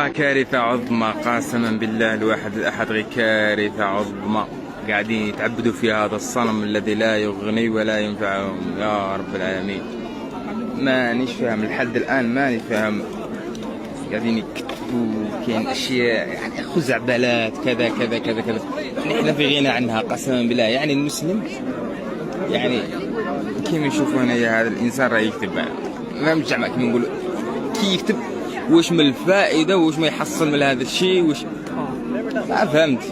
كارثة عظمى قسما بالله الواحد الأحد، غير كارثة عظمى. قاعدين يتعبدوا في هذا الصنم الذي لا يغني ولا ينفعهم يا رب العالمين. مانيش فاهم لحد الآن، ماني فاهم. قاعدين يكتبوا كاين أشياء يعني خزعبلات كذا كذا كذا كذا، نحن في غنى عنها قسما بالله. يعني المسلم يعني كيف يشوفوا هنا هذا الإنسان راه يكتب، ما نرجع معك نقول كي يكتب واش من الفائدة واش ما يحصل من هذا الشيء واش. ما فهمت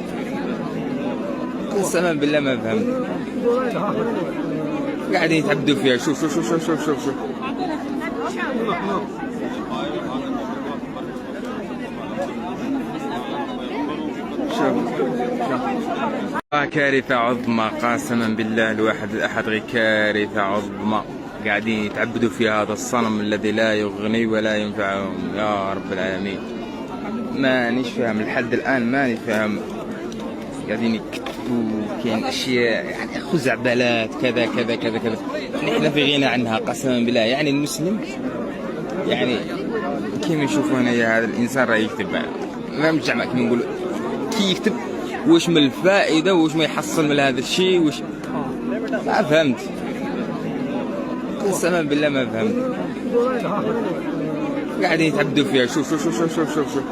قسما بالله، ما فهمت. قاعدين يتعبدوا فيها. شوف شوف شوف شوف شوف شوف كارثة عظمى قسما بالله الواحد الأحد، غير كارثة عظمى. قاعدين يتعبدوا في هذا الصنم الذي لا يغني ولا ينفعهم يا رب العالمين. مانيش فاهم لحد الآن، ماني فاهم. قاعدين يكتبوا كاين أشياء يعني خزعبلات كذا كذا كذا كذا، نحن في غنى عنها قسما بالله. يعني المسلم يعني كيف يشوفوا هنا هذا الإنسان راه يكتب، ما نرجع معك نقول كي يكتب واش من الفائدة واش ما يحصل من هذا الشيء واش. ما فهمت قسما بالله، ما فهمت. قاعدين يتعبدوا فيها. شوف شوف شوف شوف شوف شوف شوف